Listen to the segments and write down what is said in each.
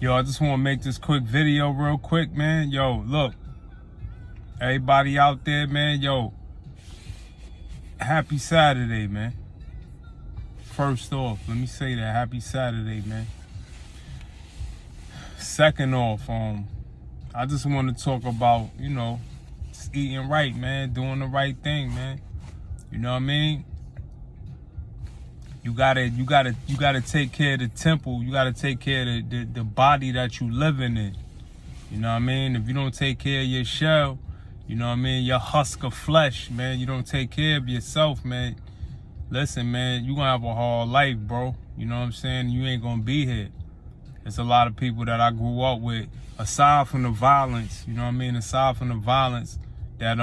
Yo, I just want to make this quick video real quick, man. Yo, look. Everybody out there, man, yo. Happy Saturday, man. First off, let me say that. Happy Saturday, man. Second off, I just want to talk about, just eating right, man. Doing the right thing, man. You know what I mean? You gotta take care of the temple. You gotta take care of the body that you living in. You know what I mean? If you don't take care of your shell, you know what I mean, your husk of flesh, man, you don't take care of yourself, man. Listen, man, you gonna have a hard life, bro. You know what I'm saying? You ain't gonna be here. There's a lot of people that I grew up with, aside from the violence, you know what I mean? Aside from the violence, that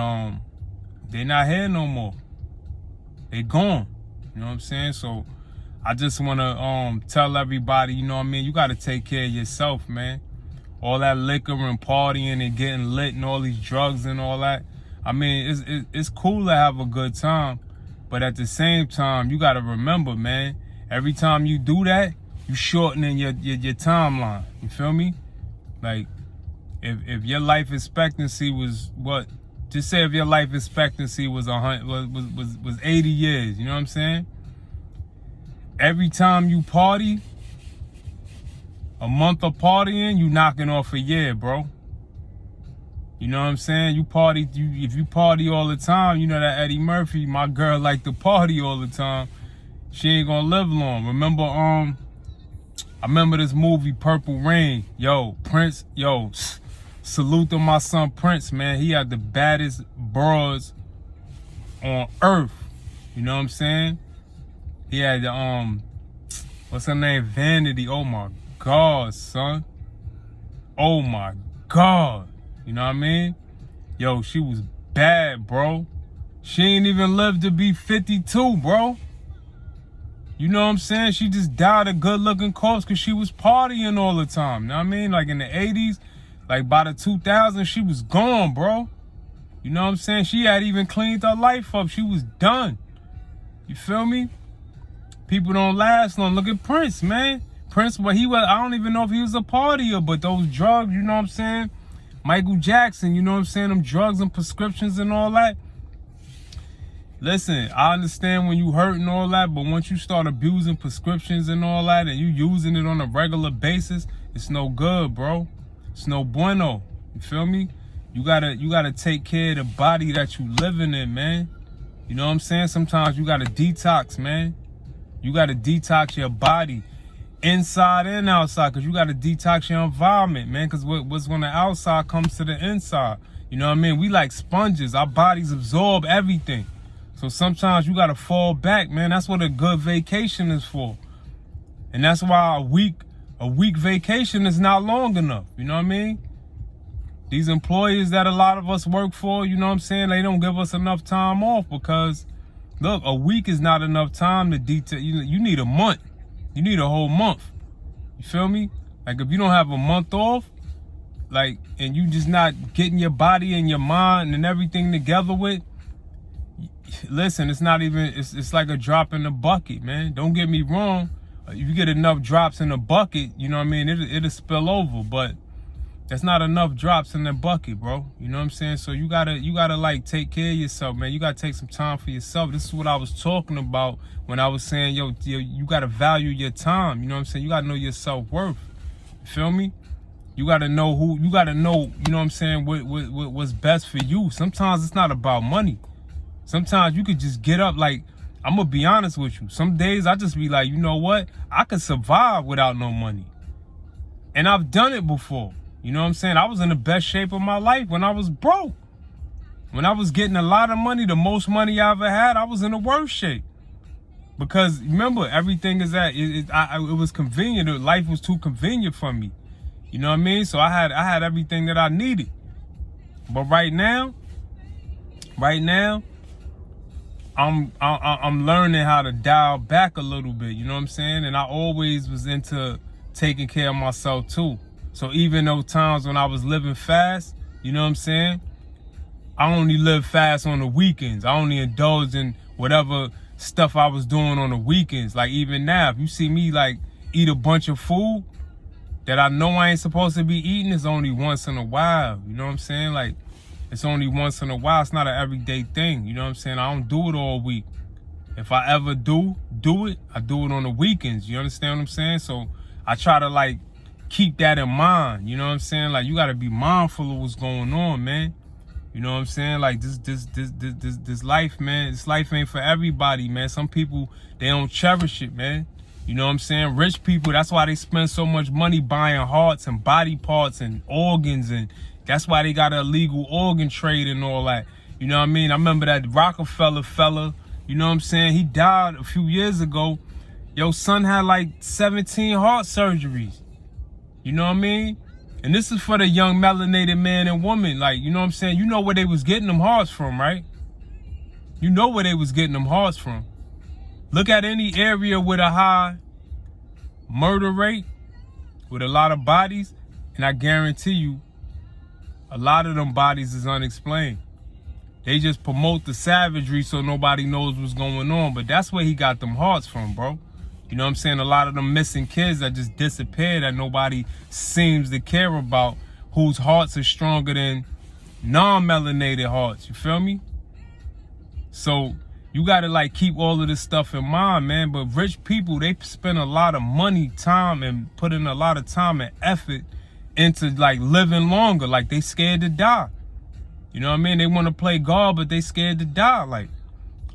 they not here no more. They gone. You know what I'm saying? So I just wanna tell everybody, you know what I mean, you gotta take care of yourself, man. All that liquor and partying and getting lit and all these drugs and all that. I mean, it's cool to have a good time, but at the same time, you gotta remember, man, every time you do that, you shortening your timeline. You feel me? Like, if your life expectancy was what? Just say if your life expectancy was 80 years, you know what I'm saying? Every time you party, a month of partying, you knocking off a year, bro. You know what I'm saying? If you party all the time, you know that Eddie Murphy, my girl like to party all the time. She ain't gonna live long. Remember, I remember this movie, Purple Rain. Yo, Prince, yo, salute to my son Prince, man. He had the baddest bras on earth. You know what I'm saying? He had the, what's her name? Vanity. Oh my God, son. Oh my God. You know what I mean? Yo, she was bad, bro. She ain't even lived to be 52, bro. You know what I'm saying? She just died a good looking corpse because she was partying all the time. You know what I mean? Like in the 80s, like by the 2000s, she was gone, bro. You know what I'm saying? She had even cleaned her life up. She was done. You feel me? People don't last long. Look at Prince, man. Prince, but I don't even know if he was a partier, but those drugs, you know what I'm saying? Michael Jackson, you know what I'm saying? Them drugs and prescriptions and all that. Listen, I understand when you hurt and all that, but once you start abusing prescriptions and all that, and you using it on a regular basis, it's no good, bro. It's no bueno. You feel me? You gotta take care of the body that you living in, man. You know what I'm saying? Sometimes you gotta detox, man. You gotta detox your body. Inside and outside, because you got to detox your environment, man, because what's on the outside comes to the inside. You know what I mean? We like sponges. Our bodies absorb everything. So sometimes you got to fall back, man. That's what a good vacation is for. And that's why a week vacation is not long enough. You know what I mean? These employers that a lot of us work for, you know what I'm saying, they don't give us enough time off because, look, a week is not enough time to detail. You need a month. You need a whole month. You feel me? Like if you don't have a month off, like, and you just not getting your body and your mind and everything together with, listen, it's not even, it's like a drop in the bucket, man. Don't get me wrong. If you get enough drops in the bucket, you know what I mean, it'll spill over, but that's not enough drops in the bucket, bro. You know what I'm saying? So you gotta like take care of yourself, man. You gotta take some time for yourself. This is what I was talking about when I was saying, yo, you gotta value your time. You know what I'm saying? You gotta know your self-worth. You feel me? You gotta know you know what I'm saying, what's best for you. Sometimes it's not about money. Sometimes you could just get up, like, I'm gonna be honest with you. Some days I just be like, you know what? I could survive without no money. And I've done it before. You know what I'm saying? I was in the best shape of my life when I was broke. When I was getting a lot of money, the most money I ever had, I was in the worst shape. Because remember, everything is it was convenient. Life was too convenient for me. You know what I mean? So I had everything that I needed. But right now, I'm learning how to dial back a little bit. You know what I'm saying? And I always was into taking care of myself too. So even those times when I was living fast, you know what I'm saying? I only live fast on the weekends. I only indulge in whatever stuff I was doing on the weekends. Like even now, if you see me like eat a bunch of food, that I know I ain't supposed to be eating is only once in a while. You know what I'm saying? Like, it's only once in a while. It's not an everyday thing. You know what I'm saying? I don't do it all week. If I ever do it, I do it on the weekends. You understand what I'm saying? So I try to like keep that in mind. You know what I'm saying? Like, you gotta be mindful of what's going on, man. You know what I'm saying? Like, this life, man. This life ain't for everybody, man. Some people, they don't cherish it, man. You know what I'm saying? Rich people, that's why they spend so much money buying hearts and body parts and organs, and that's why they got an illegal organ trade and all that. You know what I mean? I remember that Rockefeller fella, you know what I'm saying? He died a few years ago. Yo, son had like 17 heart surgeries. You know what I mean? And this is for the young melanated man and woman. Like, you know what I'm saying? You know where they was getting them hearts from, right? You know where they was getting them hearts from. Look at any area with a high murder rate, with a lot of bodies, and I guarantee you, a lot of them bodies is unexplained. They just promote the savagery so nobody knows what's going on, but that's where he got them hearts from, bro. You know what I'm saying? A lot of them missing kids that just disappeared that nobody seems to care about, whose hearts are stronger than non-melanated hearts, you feel me? So you gotta like keep all of this stuff in mind, man. But rich people, they spend a lot of money, time, and put in a lot of time and effort into like living longer. Like, they scared to die. You know what I mean? They want to play God, but they scared to die. Like,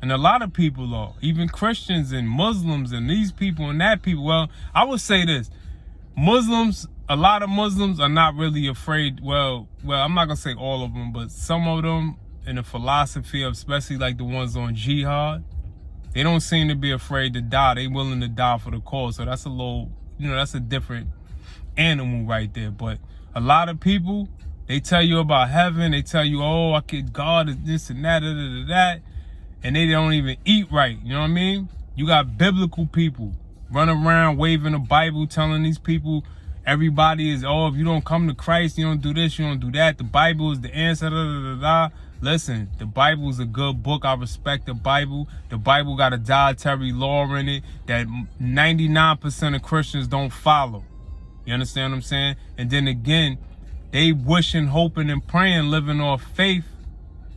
and a lot of people are, even Christians and Muslims and these people and that people. Well, I would say this: Muslims, a lot of Muslims are not really afraid. Well, I'm not gonna say all of them, but some of them, in the philosophy of, especially like the ones on jihad, they don't seem to be afraid to die. They willing to die for the cause. So that's a little, you know, that's a different animal right there. But a lot of people, they tell you about heaven. They tell you, oh, God is this and that, that, and they don't even eat right. You know what I mean? You got biblical people running around waving the Bible, telling these people, everybody is, oh, if you don't come to Christ, you don't do this, you don't do that. The Bible is the answer, Listen, the Bible is a good book. I respect the Bible. The Bible got a dietary law in it that 99% of Christians don't follow. You understand what I'm saying? And then again, they wishing, hoping, and praying, living off faith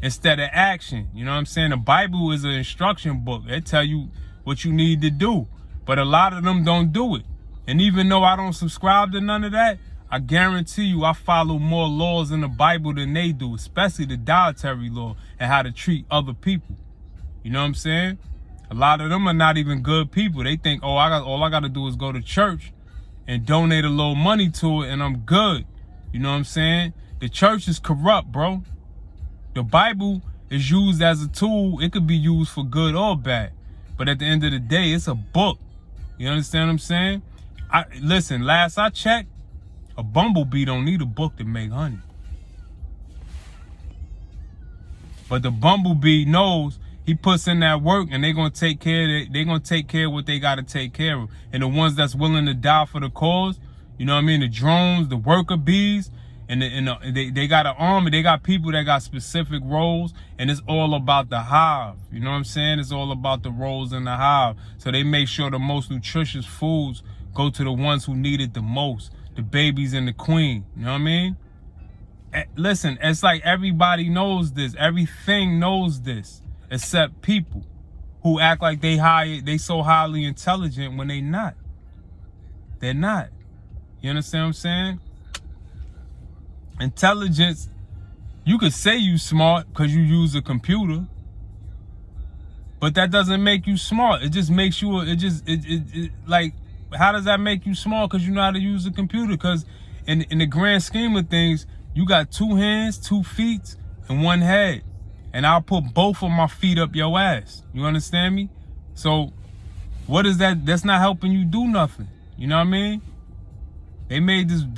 instead of action. You know what I'm saying? The Bible is an instruction book. It tell you what you need to do. But a lot of them don't do it. And even though I don't subscribe to none of that, I guarantee you I follow more laws in the Bible than they do, especially the dietary law and how to treat other people. You know what I'm saying? A lot of them are not even good people. They think, oh, all I got to do is go to church and donate a little money to it and I'm good. You know what I'm saying? The church is corrupt, bro. The Bible is used as a tool. It could be used for good or bad. But at the end of the day, it's a book. You understand what I'm saying? Listen, last I checked, a bumblebee don't need a book to make honey. But the bumblebee knows he puts in that work and they're going to take care of it. They're going to take care of what they got to take care of. And the ones that's willing to die for the cause, you know what I mean? The drones, the worker bees, and they got an army. They got people that got specific roles, and it's all about the hive. You know what I'm saying? It's all about the roles in the hive. So they make sure the most nutritious foods go to the ones who need it the most. The babies and the queen, you know what I mean? Listen, it's like everybody knows this. Everything knows this, except people who act like they so highly intelligent when they not. They're not. You understand what I'm saying? Intelligence, you could say you smart because you use a computer, but that doesn't make you smart. It just makes you, like, how does that make you smart? Because you know how to use a computer. Because in the grand scheme of things, you got 2 hands, 2 feet, and 1 head. And I'll put both of my feet up your ass. You understand me? So what is that? That's not helping you do nothing. You know what I mean? They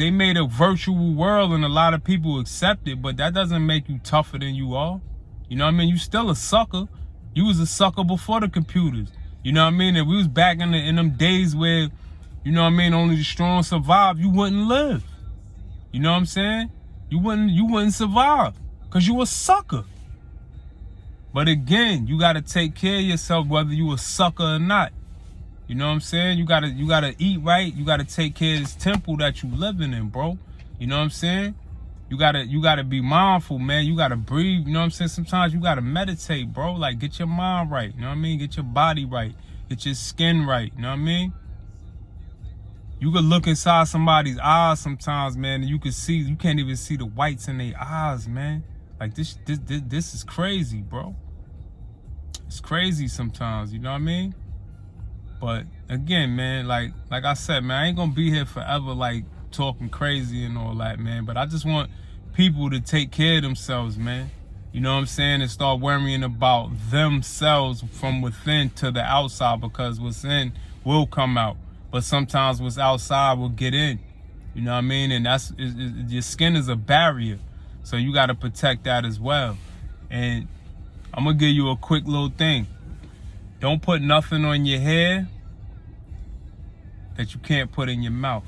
made a virtual world and a lot of people accept it, but that doesn't make you tougher than you are. You know what I mean? You still a sucker. You was a sucker before the computers. You know what I mean? If we was back in them days where, you know what I mean, only the strong survive, you wouldn't live. You know what I'm saying? You wouldn't survive because you a sucker. But again, you got to take care of yourself whether you a sucker or not. You know what I'm saying? You gotta eat right. You gotta take care of this temple that you living in, bro. You know what I'm saying? You gotta be mindful, man. You gotta breathe. You know what I'm saying? Sometimes you gotta meditate, bro. Like, get your mind right. You know what I mean? Get your body right. Get your skin right. You know what I mean? You could look inside somebody's eyes sometimes, man, and you can't even see the whites in their eyes, man. Like, this is crazy, bro. It's crazy sometimes, you know what I mean? But again, man, like I said, man, I ain't gonna be here forever, like, talking crazy and all that, man. But I just want people to take care of themselves, man. You know what I'm saying? And start worrying about themselves from within to the outside, because what's in will come out. But sometimes what's outside will get in. You know what I mean? And your skin is a barrier. So you got to protect that as well. And I'm going to give you a quick little thing. Don't put nothing on your hair that you can't put in your mouth.